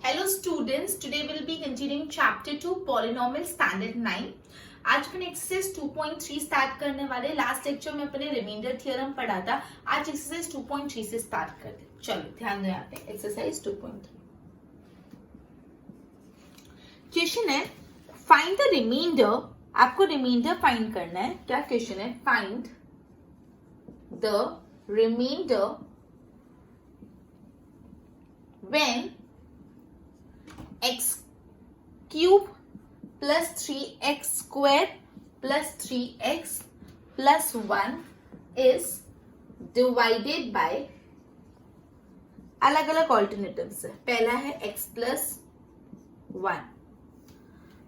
Hello students, today we'll be continuing chapter 2 polynomial standard 9. आज अपन exercise 2.3 start करने वाले. Last lecture में अपने रिमाइंडर थ्योरम पढ़ा था. आज एक्सरसाइज 2.3 से स्टार्ट करते हैं. चलो ध्यान दो यहाँ पे एक्सरसाइज 2.3. क्वेश्चन है फाइंड द रिमाइंडर. आपको रिमाइंडर फाइंड करना है. क्या क्वेश्चन है? Find the reminder when x cube plus 3x square plus 3x plus 1 is divided by अलग अलग ऑल्टरनेटिव्स है. पहला है x plus 1.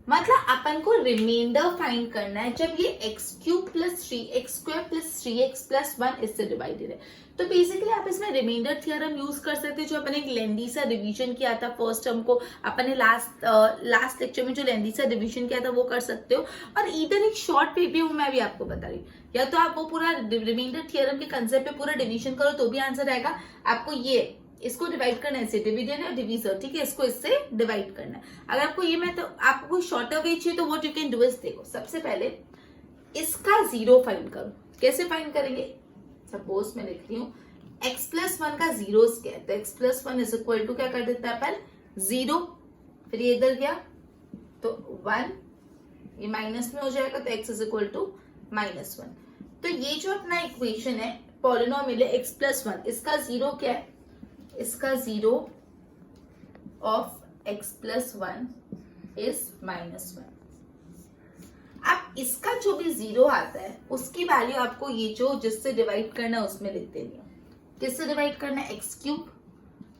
मतलब अपन को रिमाइंडर फाइंड करना है जब ये x cube plus 3x square plus 3x plus 1 इससे डिवाइडेड है. तो बेसिकली आप इसमें रिमाइंडर थ्योरम यूज कर सकते हैं जो अपन एक लेंदी सा रिवीजन किया था फर्स्ट टर्म को. अपन ने लास्ट लेक्चर में जो लेंदी सा रिवीजन किया था वो कर सकते हो. और इधर एक शॉर्ट वे भी हूं मैं भी आपको बता रही. या तो आप वो पूरा रिमाइंडर थ्योरम के कंसेप्ट पे पूरा डिवीजन करो तो भी आंसर आएगा. आपको ये इसको डिवाइड करना है, इससे डिविजन है डिवीजर, ठीक है. इसको इससे डिवाइड करना है. अगर आपको ये मैं तो आपको कोई शॉर्टर वे चाहिए तो what you can do is देखो सबसे पहले इसका जीरो फाइंड करो. कैसे फाइंड करेंगे? सपोज मैं लिख रही हूँ x प्लस 1 का जीरो क्या है तो x plus 1 is equal to क्या कर देता है अपन जीरो. फिर ये इधर गया तो 1, ये माइनस में हो जाएगा तो x इज इक्वल टू -1. तो ये जो अपना इक्वेशन है पॉलिनोमियल है x प्लस 1, इसका जीरो क्या है? इसका zero of x plus 1 is -1. अब इसका जो भी जीरो आता है उसकी वैल्यू आपको ये जो जिससे डिवाइड करना है उसमें लिख देनी है. किससे डिवाइड करना है? x cube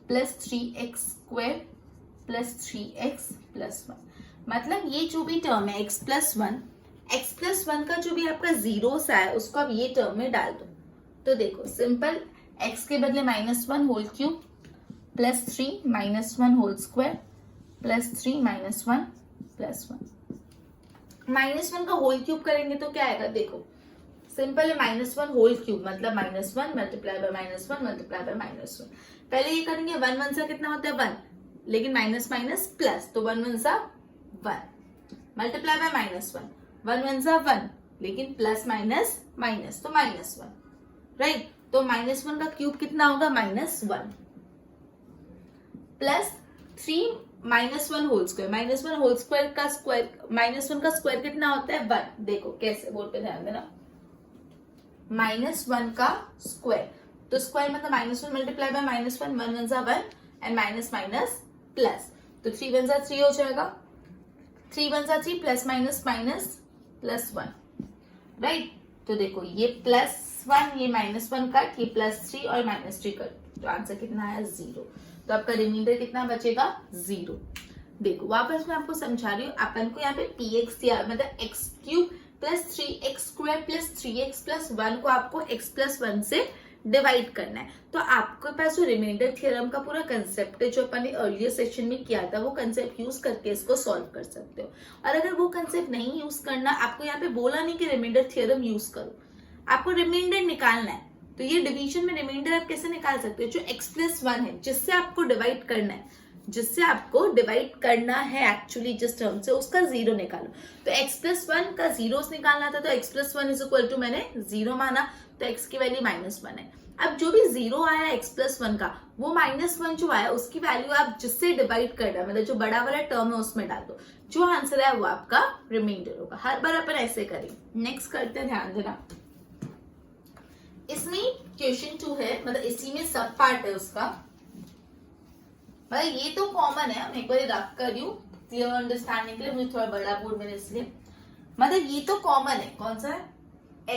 plus 3x square plus 3x plus 1. मतलब ये जो भी टर्म है x प्लस 1 का जो भी आपका जीरो सा है उसको आप ये टर्म में डाल दो. तो देखो सिंपल x के बदले -1 whole cube plus 3 -1 whole square plus 3 -1 plus 1. -1 का होल क्यूब करेंगे तो क्या आएगा? देखो सिंपल है -1 होल क्यूब मतलब -1 मल्टीप्लाई बाय -1 मल्टीप्लाई बाय -1. पहले ये करेंगे 1 1 सा कितना होता है 1, लेकिन माइनस माइनस प्लस तो 1 1 सा 1 मल्टीप्लाई बाय -1 1 1 सा 1 लेकिन प्लस माइनस माइनस तो -1 राइट. तो -1 का क्यूब कितना होगा? -1 plus 3 -1 whole square. -1 whole square का स्क्वायर -1 का स्क्वायर कितना होता है? 1. देखो कैसे बोर्ड पे ध्यान देना. -1 का स्क्वायर तो स्क्वायर मतलब -1 मल्टीप्लाई बाय -1 1 1 सा 1 एंड माइनस माइनस प्लस तो 3 1 सा 3 हो जाएगा. 3 1 सा 3 plus minus minus plus 1 right. तो देखो ये +1 ये -1 कट ये +3 और -3 कट तो आंसर कितना आया? 0. तो आपका रिमाइंडर कितना बचेगा? 0. देखो वापस मैं आपको समझा रही हूँ. अपन को यहाँ पे px दिया मतलब x cube plus 3x square plus 3x plus 1 को आपको x प्लस 1 से डिवाइड करना है. तो आपके पास जो रिमाइंडर थ्योरम का पूरा कंसेप्ट है जो अपन ने अर्लियर सेशन में किया था वो कंसेप्ट यूज करके इसको सॉल्व कर सकते हो. और अगर वो कंसेप्ट नहीं यूज करना, आपको यहाँ पे बोला नहीं कि रिमाइंडर थ्योरम यूज करो, आपको रिमाइंडर निकालना है. तो ये डिवीजन में रिमाइंडर आप कैसे निकाल सकते हो? जो x प्लस 1 है जिससे आपको डिवाइड करना है, जिससे आपको डिवाइड करना है एक्चुअली जिस टर्म से, उसका जीरो निकालो. तो x प्लस 1 का जीरो निकालना था तो x plus 1 is equal to मैंने जीरो माना तो x की वैल्यू -1 है. अब जो भी जीरो आया x प्लस 1 का वो -1 जो आया उसकी वैल्यू आप जिससे डिवाइड करना मतलब जो बड़ा वाला टर्म है उसमें डाल दो. जो आंसर है वो आपका रिमाइंडर होगा. हर बार अपन ऐसे करेंगे. नेक्स्ट करते हैं, ध्यान देना. इसमें क्वेश्चन 2 है मतलब इसी में सब पार्ट है उसका. मतलब ये तो कॉमन है, मैं एक बार रख कर रही हूँ क्लियर अंडरस्टैंडिंग के लिए. मुझे थोड़ा बड़ा बोर्ड मैंने इसलिए मतलब ये तो कॉमन है. कौन सा है?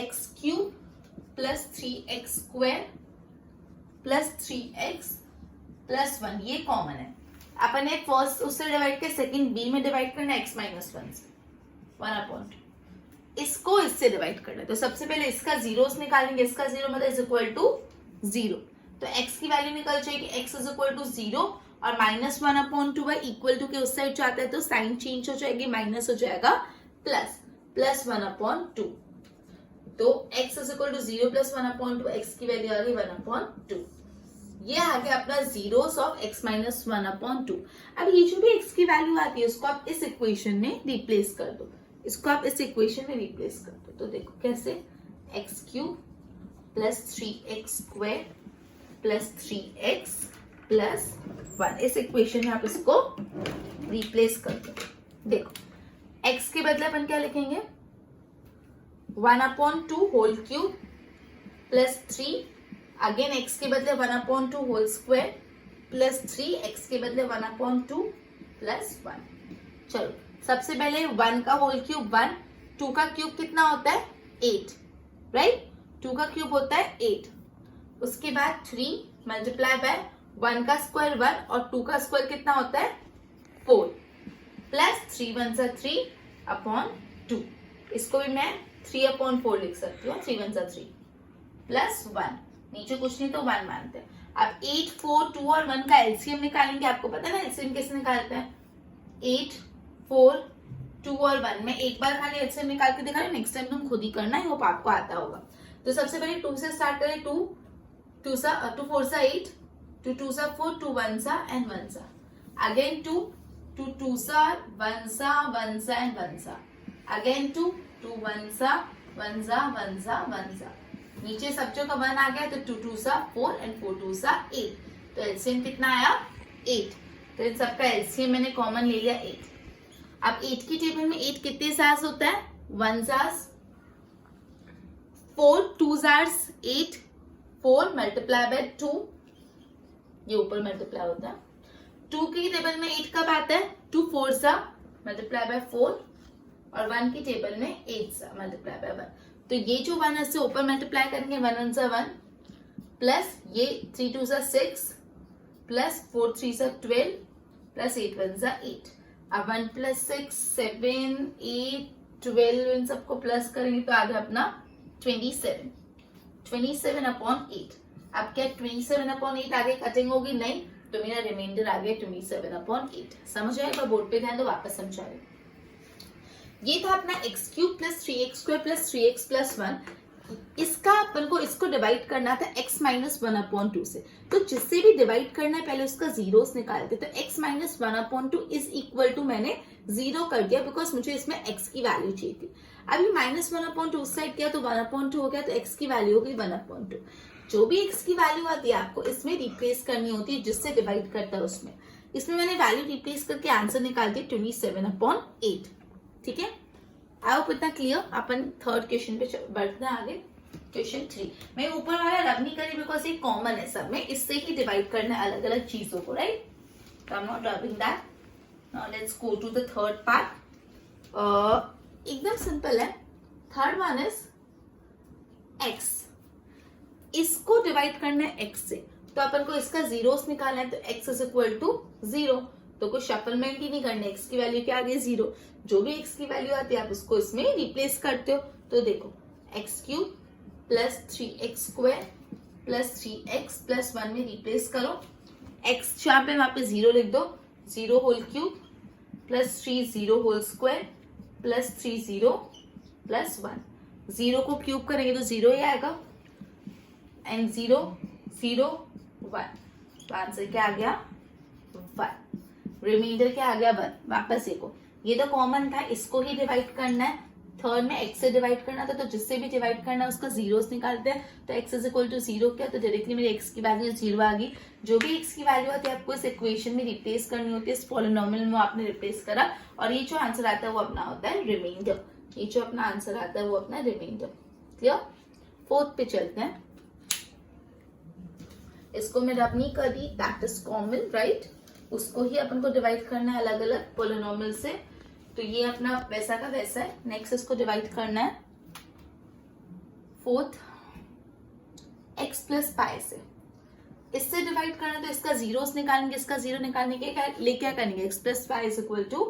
x cube plus 3x square plus 3x plus 1 ये कॉमन है. अपन ने फर्स्ट उससे डिवाइड किया, सेकंड b में डिवाइड करना x -1 से 1/2. इसको इससे डिवाइड करना है तो सबसे पहले इसका जीरोस निकालेंगे. इसका जीरो मतलब इज इक्वल टू 0 तो x की वैल्यू निकल जाएगी. x इज इक्वल टू 0 और -1/2 है इक्वल टू के उस साइड जाता है तो साइन चेंज हो जाएगी, माइनस हो जाएगा प्लस 1/2. तो x इज इक्वल टू 0 प्लस 1/2 x की वैल्यू आ गई 1/2. ये आ गया अपना जीरोस ऑफ x माइनस 1/2। अब ये जो भी x की वैल्यू आती है उसको आप इस इक्वेशन में रिप्लेस कर दो, इसको आप इस इक्वेशन में रिप्लेस कर दो। तो देखो कैसे, x cube plus 3x square plus 3x plus 1, इस इक्वेशन में आप इसको रिप्लेस कर दो। देखो x के बदले अपन क्या लिखेंगे, 1/2 whole cube plus 3, again x के बदले 1/2 होल स्क्वायर प्लस 3, x के बदले 1/2 प्लस 1। चलो सबसे पहले 1 का होल क्यूब 1, 2 का क्यूब कितना होता है 8, राइट, 2 का क्यूब होता है 8। उसके बाद 3 मल्टीप्लाई बाय 1 का स्क्वायर 1 और 2 का स्क्वायर कितना होता है 4 प्लस 3 1 सा 3/2, इसको भी मैं 3/4 लिख सकती हूँ, 3 1 सा 3 प्लस 1, नीचे कुछ नहीं तो 1 मानते हैं। अब 8 4 2 और 1 का एलसीएम निकालेंगे, आपको पता है ना एलसीएम कैसे निकालते हैं, 8 4 2 और 1 में एक बार खाली एलसीएम निकाल के दिखा रहे, नेक्स्ट टाइम तुम खुद ही करना है, होप आपको आता होगा। तो सबसे पहले 2 से स्टार्ट करें, 2 2 4 सा 8, 2 2 सा 4, 2 1 सा एंड 1 सा, अगेन 2 2 2 सा 1 सा 1 सा एंड 1 सा, अगेन 2 2 1 सा 1 सा 1 सा 1 सा, नीचे सब जो का 1 आ गया तो 2 2 सा 4 एंड 4 2 सा 8, तो एलसीएम कितना आया 8। तो इन सबका एलसीएम मैंने कॉमन ले लिया 8। अब 8 की टेबल में 8 कितने सास होता है, 1 सास, 4 2 सास 8, 4 मल्टीप्लाई बाय 2, ये ऊपर मल्टीप्लाई होता है। 2 की टेबल में 8 कब आता है, 2 4 सा मल्टीप्लाई बाय 4, और 1 की टेबल में 8 सा मल्टीप्लाई बाय 1। तो ये जो 1 है ऊपर मल्टीप्लाई करेंगे, 1 1 सा 1 प्लस ये 3 2 सा 6 प्लस 4 3 सा 12 प्लस 8 1 सा 8। अब 1 प्लस 6 7 8 12, इन सबको प्लस करेंगे तो आ गया अपना 27, 27/8। अब क्या 27/8 आगे कटिंग होगी, नहीं, तो मेरा रिमाइंडर आ गया 27/8। समझ आएगा, बोर्ड पे ध्यान दो, वापस समझा रहे। ये था अपना x cube plus 3x square plus 3x plus 1, इसका अपन को इसको डिवाइड करना था x माइनस 1/2 से। तो जिससे भी डिवाइड करना है पहले उसका जीरोस निकालते, तो x minus 1/2 is equal to मैंने 0 कर दिया, बिकॉज मुझे इसमें x की वैल्यू चाहिए थी। अभी माइनस 1/2 उस साइड किया तो 1/2 हो गया, तो x की वैल्यू हो गई 1/2। जो भी x की वैल्यू आती है आपको इसमें रिप्लेस करनी होती है, जिससे डिवाइड करता है उसमें। इसमें मैंने वैल्यू रिप्लेस करके आंसर निकाल दिया 27/8। ठीक है, आई होप इतना क्लियर। अपन थर्ड क्वेश्चन पे बढ़ते हैं आगे। क्वेश्चन 3 मैं ऊपर वाला रब नहीं करी बिकॉज ये कॉमन है सब में, इससे ही डिवाइड करना है अलग अलग चीजों को, राइट। तो I am not rubbing that. Now let's go to the third part. एकदम सिंपल है। थर्ड वन इज x, इसको डिवाइड करना है x से, तो अपन को इसका जीरोस निकालना है, तो x इज इक्वल टू 0। तो कोई शफलमेंट ही नहीं करना, x की वैल्यू क्या आ गई 0। जो भी x की वैल्यू आती है आप उसको इसमें रिप्लेस करते हो। तो देखो x cube plus 3x square plus 3x plus 1 में रिप्लेस करो। x यहाँ पे वहां पे 0 लिख दो, 0 whole cube plus 3 0 whole square plus 3 0 plus 1। 0 को क्यूब करेंगे तो 0 ही आएगा, एंड 0 0 1, तो आंसर क्या आ गया 1। रिमाइंडर क्या आ गया 1। वापस देखो, ये तो कॉमन था, इसको ही डिवाइड करना है। थर्ड में x से डिवाइड करना था, तो जिससे भी डिवाइड करना है उसका जीरोस निकालते हैं। तो x इज इक्वल टू 0 क्या, तो डायरेक्टली मेरी x की वैल्यू 0 आ गई। जो भी x की वैल्यू आती है आपको इस इक्वेशन में रिप्लेस करनी होती है, इस पॉलिनोमियल में आपने रिप्लेस करा, और ये जो आंसर आता है वो अपना होता है रिमाइंडर। ये जो अपना आंसर आता है वो अपना रिमाइंडर। क्लियर। फोर्थ पे चलते हैं। इसको मैं रब नहीं कर दी, दैट इज कॉमन, राइट। उसको ही अपन को डिवाइड करना है अलग अलग पॉलिनोमियल से। तो ये अपना वैसा का वैसा है। नेक्स्ट इसको डिवाइड करना है फोर्थ x प्लस पाई से। इससे डिवाइड करना है तो इसका जीरोस निकालेंगे, इसका 0 निकालने के लिए क्या करेंगे, x plus pi is equal to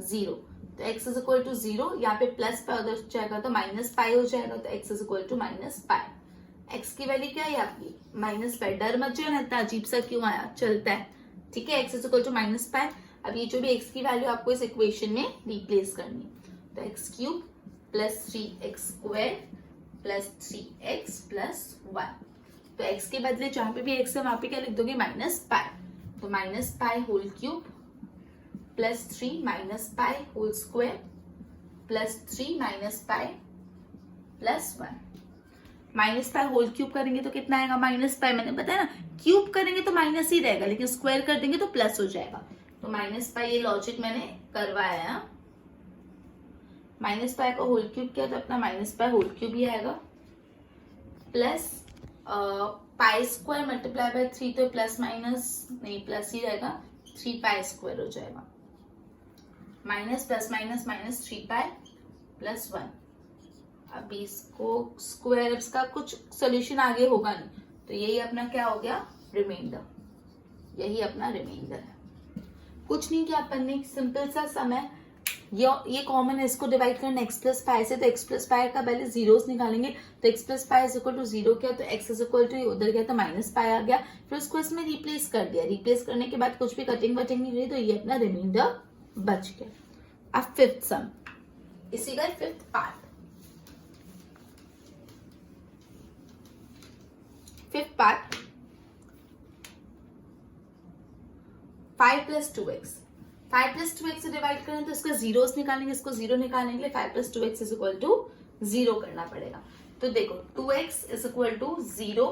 0। तो x इज इक्वल टू 0, यहाँ पे प्लस पाई उधर जाएगा तो माइनस पाई हो जाएगा, तो x is equal to minus pi. x की वैल्यू क्या है आपकी माइनस पाई। डर मत जाओ ना, इतना अजीब सा क्यों आया, चलता है, ठीक है। x is equal to minus pi. अब ये जो भी x की वैल्यू आपको इस इक्वेशन में रिप्लेस करनी है, तो x cube plus 3x square plus 3x plus 1। तो x के बदले जहां पे भी x है वहां पे क्या लिख दोगे माइनस पाई, तो minus pi whole cube plus 3 minus pi whole square plus 3 minus pi plus 1। Minus pi whole cube करेंगे तो कितना आएगा माइनस पाई, मैंने बताया ना क्यूब करेंगे तो माइनस ही रहेगा, लेकिन स्क्वायर कर देंगे तो प्लस हो जाएगा। तो माइनस पाई, ये लॉजिक मैंने करवाया, माइनस पाई को होल क्यूब किया तो अपना माइनस पाई होल क्यूब ही आएगा plus pi square multiply by 3, तो प्लस माइनस नहीं प्लस ही रहेगा, 3 पाई स्क्वायर हो जाएगा, माइनस प्लस माइनस माइनस 3 पाई प्लस 1। अभी इसको स्क्वायर, इसका कुछ सोल्यूशन आगे होगा नहीं, तो यही अपना क्या हो गया रिमाइंडर, यही अपना रिमाइंडर है। कुछ नहीं किया अपन ने, सिंपल सा सम है, ये कॉमन है, इसको डिवाइड करना x प्लस पाई से, तो x प्लस पाई का पहले जीरोस निकालेंगे, तो x plus pi is equal to 0 किया तो x इज इक्वल टू उधर गया तो माइनस पाई आ गया, फिर उसको इसमें रिप्लेस कर दिया, रिप्लेस करने के बाद कुछ भी कटिंग वटिंग नहीं रही, तो ये अपना रिमाइंडर बच गया। अब फिफ्थ सम, इसी का fifth part, fifth part 5 plus 2x, 5 plus 2x से डिवाइड करें तो इसका जीरोस निकालेंगे, इसको जीरो निकालने के लिए 5 plus 2x is equal to 0 करना पड़ेगा। तो देखो 2x is equal to 0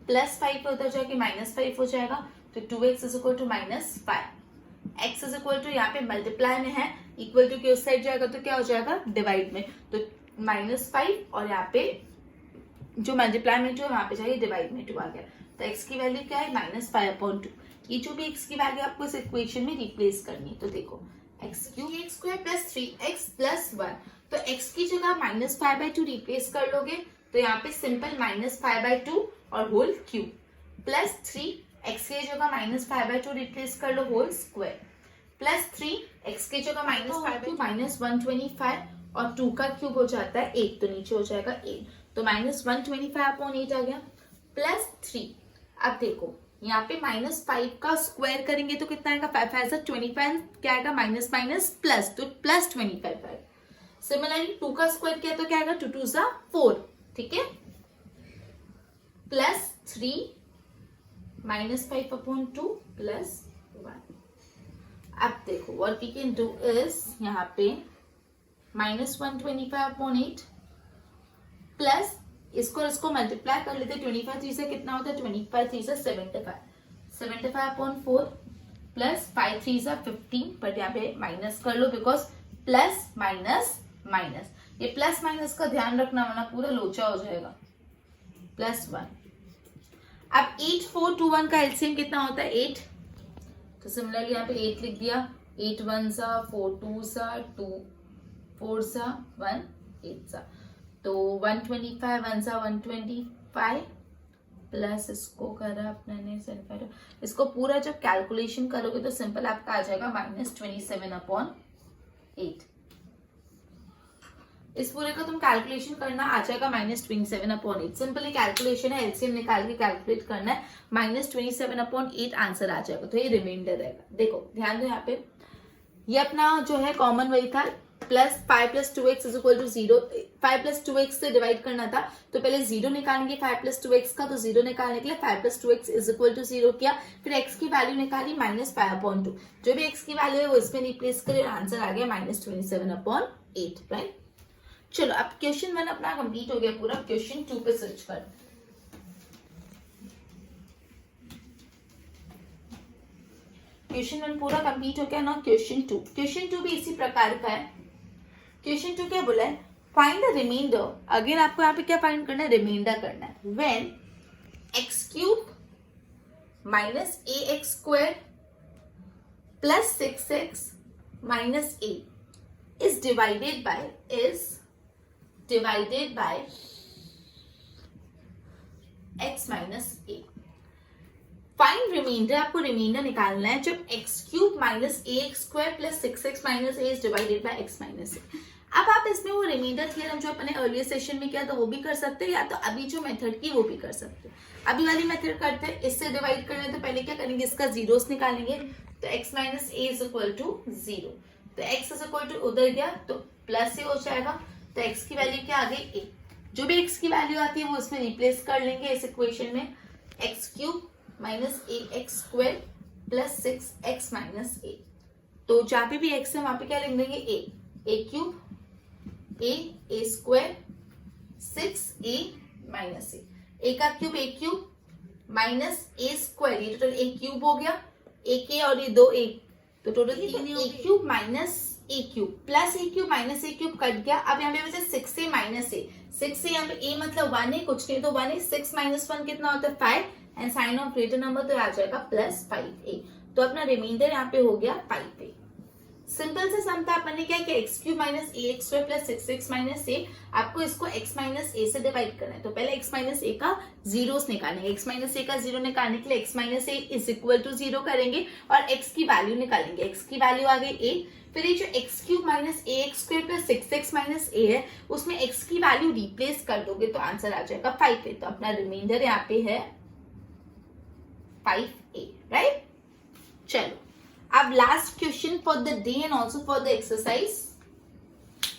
plus 5 उधर जाके माइनस 5 हो जाएगा, तो 2x is equal to minus 5। x is equal to यहाँ पे मल्टीप्लाई में है, इक्वल टू के उस साइड जाएगा तो क्या हो जाएगा डिवाइड में, तो माइनस 5 और यहाँ पे जो मल्टीप्लाई में 2 वहां पे जाइए डिवाइड में 2 आ गया, तो x की वैल्यू क्या है माइनस 5/2। ये जो भी x की वैल्यू आपको इस इक्वेशन में रिप्लेस करनी है, तो देखो x cube x square plus 3x plus 1, तो x की जगह माइनस 5/2 रिप्लेस कर लोगे, तो यहाँ पे सिंपल माइनस 5/2 और होल क्यूब प्लस 3 x की जगह माइनस 5/2 रिप्लेस कर लो होल स्क्वायर प्लस 3 x की जगह माइनस 5/2 माइनस 125 और 2 का क्यूब हो जाता है 8, तो नीचे हो जाएगा 8, तो माइनस 125/8 आ गया प्लस 3। अब देखो यहाँ पे माइनस 5 का स्क्वायर करेंगे तो कितना आएगा, 5 5 25, क्या आएगा माइनस माइनस प्लस, तो प्लस 25। सिमिलरली 2 का स्क्वायर किया तो क्या आएगा 2 2 4, ठीक है, प्लस 3 माइनस 5/2 प्लस 1। अब देखो what we can do is यहाँ पे माइनस 125/8 प्लस इसको मल्टीप्लाई कर लेते, 25 3 से कितना होता है, 25 3 से 75, 75/4 प्लस 5 3 से 15, बट यहाँ पे माइनस कर लो बिकॉज प्लस माइनस माइनस, ये प्लस माइनस का ध्यान रखना वरना पूरा लोचा हो जाएगा, प्लस 1। अब 8 4 2 1 का एलसीएम कितना होता है 8, तो सिमिलरली यहाँ पे 8 लिख दिया, 8 1 4 2 2 4 1 8 तो 125 1 125 प्लस इसको करा अपने ने 75, इसको पूरा जब कैलकुलेशन करोगे तो सिंपल आपका आ जाएगा माइनस 27/8। इस पूरे का तुम कैलकुलेशन करना आ जाएगा माइनस 27/8, सिंपली कैलकुलेशन है, एलसीएम निकाल के कैलकुलेट करना है, माइनस 27/8 आंसर आ जाएगा, तो ये रिमाइंडर रहेगा। देखो ध्यान दो यहाँ पे, ये अपना जो है कॉमन वही था, plus 5 plus 2x is equal to 0, 5 plus 2x से डिवाइड करना था तो पहले 0 निकालेंगे 5 प्लस 2x का, तो 0 निकालने के लिए 5 plus 2x is equal to 0 किया, फिर x की वैल्यू निकाली माइनस 5/2, जो भी x की वैल्यू है वो इसमें रिप्लेस करें, आंसर आ गया माइनस 27/8, राइट। चलो अब क्वेश्चन 1 अपना कंप्लीट हो गया पूरा, क्वेश्चन 2 पे स्विच कर। क्वेश्चन 1 पूरा कंप्लीट हो गया ना, क्वेश्चन 2, क्वेश्चन 2 भी इसी प्रकार का है। क्वेश्चन 2 क्या बोला है, फाइंड द रिमाइंडर, अगेन आपको यहाँ पे क्या फाइंड करना है, रिमाइंडर करना है, when x cube minus ax square plus 6x minus a is divided by x minus a। Find reminder, आपको रिमाइंडर निकालना है जब x cube minus ax square plus 6x minus a is divided by x minus a। अब आप इसमें वो remainder theorem जो अपने अर्लियर सेशन में किया था वो भी कर सकते हैं, या तो अभी जो मेथड की वो भी कर सकते हैं। अभी वाली मेथड करते हैं, इससे डिवाइड करने तो पहले क्या करेंगे, इसका जीरोस निकालेंगे, तो x minus a is equal to 0, तो x इज इक्वल टू उधर गया तो प्लस a हो जाएगा, तो x की वैल्यू क्या आ गई a, जो भी x की वैल्यू आती है वो इसमें रिप्लेस कर लेंगे इस इक्वेशन में, x cube minus a x square plus 6x minus a. तो जहां पे भी x है वहां पे क्या लिख देंगे ए क्यूब ए स्क्वायर 6a माइनस ए का क्यूब ए क्यूब माइनस ए स्क्वायर, ये टोटल ए क्यूब हो गया, ए के और ये दो ए, तो total A cube minus A cube plus A cube minus A cube cut गया। अब यहाँ पे बचा 6a माइनस ए, 6 यहाँ पे a मतलब 1 है, कुछ नहीं तो 1 है, 6 माइनस 1 कितना होता है 5 and sign of greater number तो आ जाएगा प्लस 5a। तो अपना रिमाइंडर यहाँ पे हो गया 5a। सिंपल से सम था, अपन ने क्या किया x cube minus a x square plus 6x minus a, आपको इसको x माइनस ए से डिवाइड करना है। तो पहले x माइनस ए का जीरोस निकालेंगे, x माइनस ए का जीरो निकालने के लिए x minus a is equal to 0 करेंगे और x की वैल्यू निकालेंगे, x की वैल्यू आ गई a। फिर ये जो x cube minus a x square plus 6x minus a है उसमें x की वैल्यू रिप्लेस कर दोगे तो आंसर आ जाएगा 5a। तो अपना रिमाइंडर यहाँ पे है 5a, राइट। चलो अब last question for the day and also for the exercise.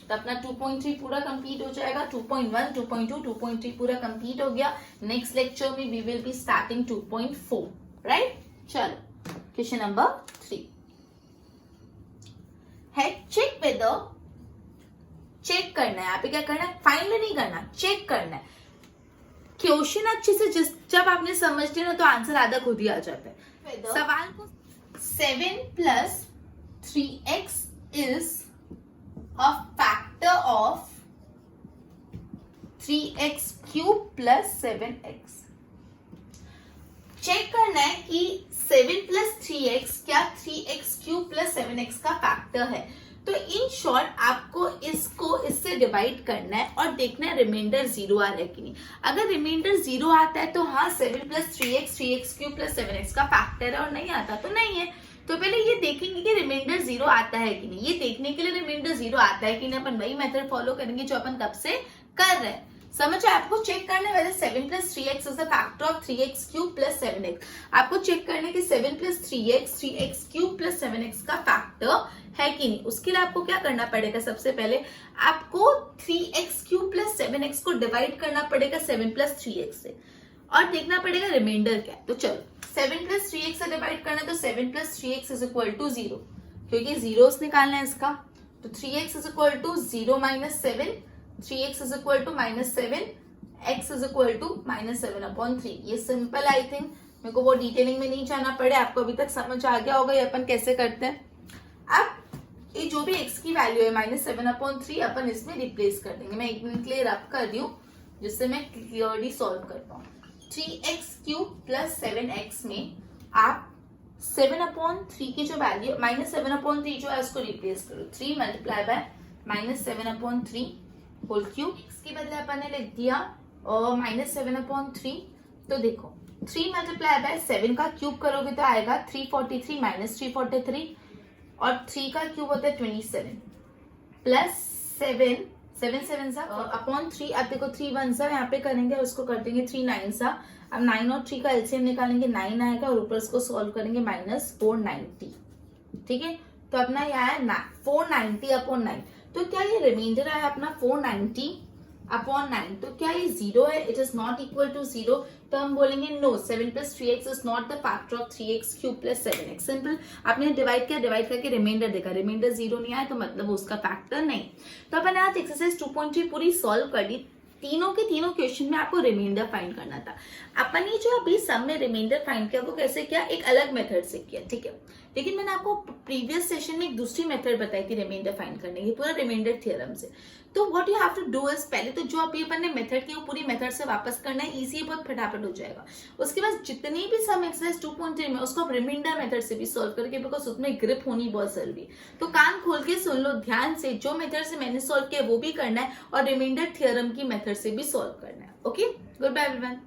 तो अपना 2.3 पूरा कंप्लीट हो जाएगा, 2.1, 2.2, 2.3 पूरा कंप्लीट हो गया। नेक्स्ट लेक्चर में we will be starting 2.4, right. चलो क्वेश्चन नंबर 3 है चेक वेदर, चेक करना है, यहाँ पे क्या करना है फाइंड नहीं करना, चेक करना है। क्वेश्चन अच्छे से जब आपने समझ लिया ना तो आंसर आधा खुद ही आ जाता है। सवाल को 7 plus 3x is a factor of 3x cube plus 7x। Check करना है कि 7 plus 3x क्या 3x cube plus 7x का फैक्टर है। तो इन शॉर्ट आपको इसको इससे डिवाइड करना है और देखना है रिमाइंडर 0 आ रहा है कि नहीं। अगर रिमाइंडर 0 आता है तो हाँ 7 plus 3x cube plus 7x का फैक्टर है, और नहीं आता तो नहीं है। तो पहले ये देखेंगे कि रिमाइंडर 0 आता है कि नहीं। ये देखने के लिए रिमाइंडर 0 आता है कि नहीं अपन वही मेथड फॉलो करेंगे जो अपन कब से कर रहे हैं। समझ आए? आपको चेक करना है whether 7 plus 3x is a factor of 3x cube plus 7x। आपको चेक करना है कि 7 plus 3x cube plus 7x का फैक्टर है कि नहीं। उसके लिए आपको क्या करना पड़ेगा, सबसे पहले आपको 3x cube plus 7x को डिवाइड करना पड़ेगा 7 plus 3x से और देखना पड़ेगा रिमाइंडर क्या है। तो चलो 7 plus 3x से डिवाइड करना है तो 7 plus 3x is equal to 0, क्योंकि जीरोस निकालना है इसका। तो 3x is equal to 0 minus 7, 3x is equal to minus 7, x is equal to minus 7 upon 3। ये सिंपल, आई थिंक मेरे को वो डिटेलिंग में नहीं जाना पड़े, आपको अभी तक समझ आ गया होगा ये अपन कैसे करते हैं। अब ये जो भी x की वैल्यू है minus 7 upon 3 अपन इसमें रिप्लेस कर देंगे। मैं 1 मिनट के लिए रब कर रही हूँ जिससे मैं क्लियरली सॉल्व कर पाऊँ। 3x क्यूब प्लस 7x में आप 7 upon 3 की जो वैल्यू minus 7 upon 3 जो है उसको रिप्लेस करो। 3 multiply by minus 7 upon 3 whole cube. x के बदले अपन ने लिख दिया और minus 7 upon 3। तो देखो 3 मल्टीप्लाई बाय 7 का क्यूब करोगे तो आएगा 343 माइनस 343 और 3 का क्यूब होता है 27 प्लस 7 7 सा अपॉन 3। अब देखो 3 1 सा यहाँ पे करेंगे और उसको कर देंगे 3 9 सा। अब 9 और 3 का एलसीएम निकालेंगे 9 आएगा और ऊपर इसको सॉल्व करेंगे माइनस 490। ठीक है, तो अपना यहाँ है 490 अपॉन 9। तो क्या ये रिमाइंडर आया अपना 490 अपॉन 9, तो क्या ये 0 है? It is not equal to 0। तो हम बोलेंगे no 7 plus 3x is not the factor of 3x cube plus 7x। Simple, आपने डिवाइड किया, डिवाइड करके रिमाइंडर देखा, रिमाइंडर 0 नहीं आया तो मतलब उसका फैक्टर नहीं। तो अपन आज एक्सरसाइज 2.3 पूरी सॉल्व कर ली। तीनों के तीनों क्वेश्चन में आपको रिमाइंडर फाइंड करना था। अपन ने जो अभी सम में रिमाइंडर फाइंड किया वो कैसे किया, एक अलग मेथड से किया, ठीक है। लेकिन मैंने आपको प्रीवियस सेशन में एक दूसरी मेथड बताई थी रिमाइंडर फाइंड करने की, पूरा रिमाइंडर थ्योरम से। तो what you have to do is, पहले तो जो अभी अपन ने मेथड की वो पूरी मेथड से वापस करना है, इजी है, बहुत फटाफट हो जाएगा। उसके बाद जितनी भी सम एक्सरसाइज 2.3 में उसको आप रिमाइंडर मेथड से भी सॉल्व करके, बिकॉज उसमें ग्रिप होनी बहुत जरूरी है। तो कान खोल के सुन लो ध्यान से, जो मेथड से मैंने सॉल्व किया वो भी करना है और रिमाइंडर थ्योरम की मेथड से भी सॉल्व करना है। Okay, good bye everyone.